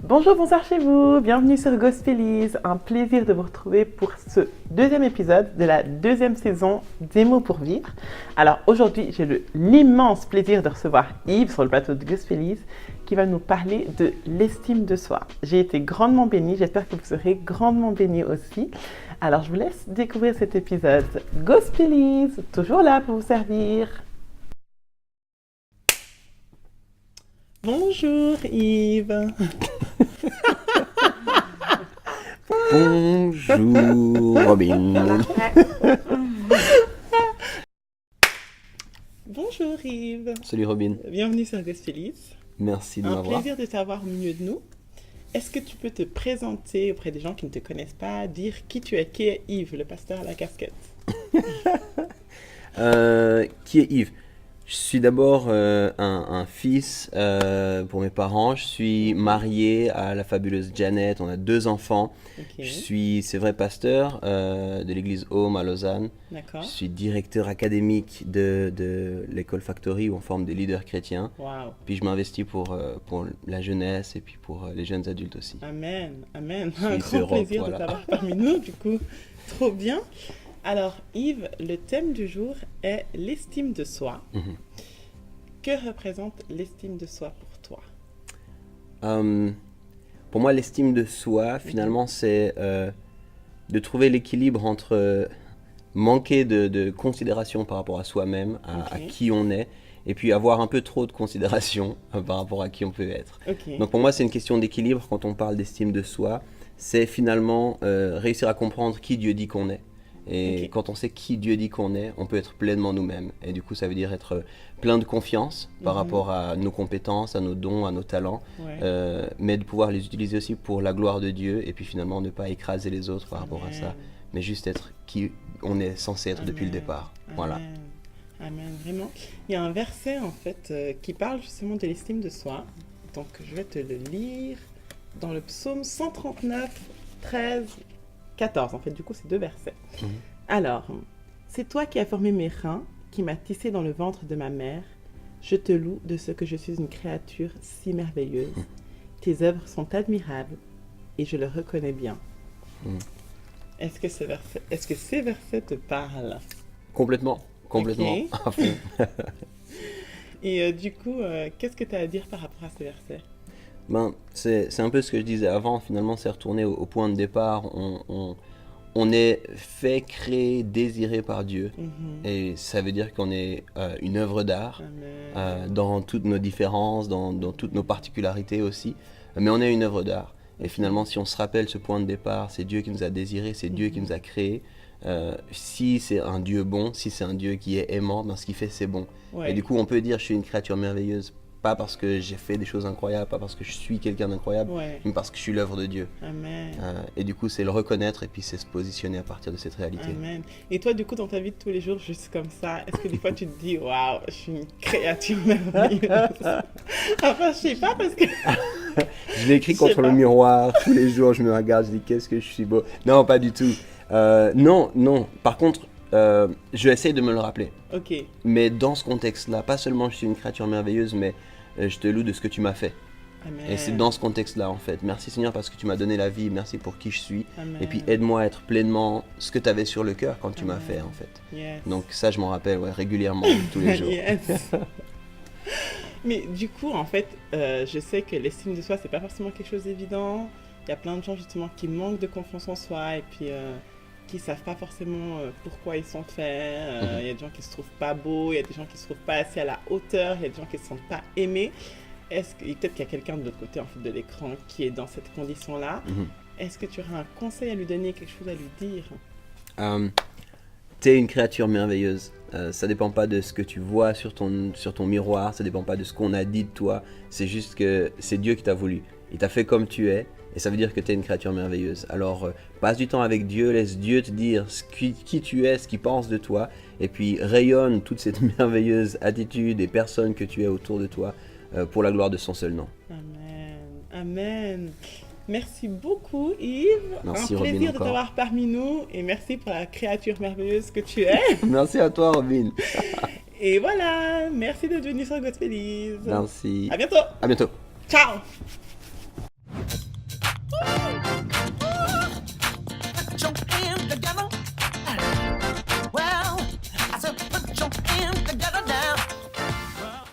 Bonjour, bonsoir chez vous, bienvenue sur Gospelise. Un plaisir de vous retrouver pour ce deuxième épisode de la deuxième saison des mots pour vivre. Alors aujourd'hui, j'ai l'immense plaisir de recevoir Yves sur le plateau de Gospelise qui va nous parler de l'estime de soi. J'ai été grandement bénie, j'espère que vous serez grandement bénis aussi. Alors je vous laisse découvrir cet épisode. Gospelise, toujours là pour vous servir. Bonjour Yves. Bonjour Robin. Bonjour Yves. Salut Robin. Bienvenue sur Gospelise. Merci de Un m'avoir. plaisir de t'avoir au milieu de nous. Est-ce que tu peux te présenter auprès des gens qui ne te connaissent pas, dire qui tu es, qui est Yves, le pasteur à la casquette? Qui est Yves? Je suis d'abord un fils pour mes parents. Je suis marié à la fabuleuse Janet. On a 2 enfants. Ok, Je suis, c'est vrai, pasteur de l'église Home à Lausanne. d'accord. Je suis directeur académique de l'école Factory où on forme des leaders chrétiens. Waouh. Puis je m'investis pour la jeunesse et puis pour les jeunes adultes aussi. Amen, amen. Suisse Un grand Europe, plaisir voilà. de t'avoir parmi nous, du coup. Trop bien. Alors Yves, le thème du jour est l'estime de soi. Mhm. Que représente l'estime de soi pour toi? Pour moi, l'estime de soi, finalement, c'est de trouver l'équilibre entre manquer de considération par rapport à soi-même, à Ok. qui on est, et puis avoir un peu trop de considération par rapport à qui on peut être. Ok. Donc pour moi, c'est une question d'équilibre quand on parle d'estime de soi. C'est finalement réussir à comprendre qui Dieu dit qu'on est. Et Ok. quand on sait qui Dieu dit qu'on est, on peut être pleinement nous-mêmes. Et du coup, ça veut dire être plein de confiance par Mhm. rapport à nos compétences, à nos dons, à nos talents, Ouais. mais de pouvoir les utiliser aussi pour la gloire de Dieu et puis finalement ne pas écraser les autres par rapport à ça, Amen. mais juste être qui on est censé être depuis le Amen. départ. Voilà. Amen. Amen, vraiment. Il y a un verset en fait qui parle justement de l'estime de soi. Donc je vais te le lire dans le psaume 139, 13, 14. En fait, du coup, c'est 2 versets. Mhm. Alors, c'est toi qui as formé mes reins, qui m'as tissé dans le ventre de ma mère. Je te loue de ce que je suis une créature si merveilleuse. Tes œuvres sont admirables et je le reconnais bien. Mhm. Est-ce que ces versets te parlent? Complètement, complètement, Ok. à fond. Et du coup, qu'est-ce que tu as à dire par rapport à ces versets? Ben, c'est un peu ce que je disais avant, finalement, c'est retourner au point de départ. On est fait, créé, désiré par Dieu. Mhm. Et ça veut dire qu'on est une œuvre d'art, Amen. dans toutes nos différences, dans toutes nos particularités aussi. Mais on est une œuvre d'art. Et finalement, si on se rappelle ce point de départ, c'est Dieu qui nous a désirés, c'est Dieu qui nous a créés. Si c'est un Dieu bon, si c'est un Dieu qui est aimant, ben, ce qu'il fait, c'est bon. Ouais. Et du coup, on peut dire je suis une créature merveilleuse, pas parce que j'ai fait des choses incroyables, pas parce que je suis quelqu'un d'incroyable, Ouais. mais parce que je suis l'œuvre de Dieu. Amen. Et du coup, c'est le reconnaître et puis c'est se positionner à partir de cette réalité. Amen. Et toi, du coup, dans ta vie de tous les jours, juste comme ça, est-ce que des fois tu te dis, waouh, je suis une créature merveilleuse? Enfin, je sais pas parce que. Je l'écris Je sais contre le pas. miroir tous les jours, je me regarde, je dis qu'est-ce que je suis beau. Non, pas du tout. Non, non. Par contre, je essaie de me le rappeler. Ok. Mais dans ce contexte-là, pas seulement je suis une créature merveilleuse, mais je te loue de ce que tu m'as fait. Amen. Et c'est dans ce contexte-là en fait. Merci Seigneur parce que tu m'as donné la vie, merci pour qui je suis. Amen. Et puis aide-moi à être pleinement ce que tu avais sur le cœur quand tu m'as Amen. fait en fait. Yes. Donc ça je m'en rappelle ouais, régulièrement, tous les jours. Yes. Mais du coup, en fait, je sais que l'estime de soi, c'est pas forcément quelque chose d'évident. Il y a plein de gens justement qui manquent de confiance en soi et puis qui savent pas forcément pourquoi ils sont faits. Il y a des gens qui se trouvent pas beaux, il y a des gens qui se trouvent pas assez à la hauteur, il y a des gens qui se sentent pas aimés. Et peut-être qu'il y a quelqu'un de l'autre côté en fait, de l'écran qui est dans cette condition-là. Mhm. Est-ce que tu aurais un conseil à lui donner, quelque chose à lui dire? T'es une créature merveilleuse. Ça dépend pas de ce que tu vois sur ton miroir, ça dépend pas de ce qu'on a dit de toi. C'est juste que c'est Dieu qui t'a voulu. Il t'a fait comme tu es et ça veut dire que t'es une créature merveilleuse. Alors passe du temps avec Dieu, laisse Dieu te dire qui tu es, ce qu'il pense de toi et puis rayonne toute cette merveilleuse attitude et personne que tu es autour de toi pour la gloire de son seul nom. Amen. Amen. Merci beaucoup Yves. Merci, un Robin, plaisir de encore. t'avoir parmi nous et merci pour la créature merveilleuse que tu es. Merci à toi Robin. Et voilà, merci d'être venu sur Gospelise. Merci. À bientôt. À bientôt. Ciao.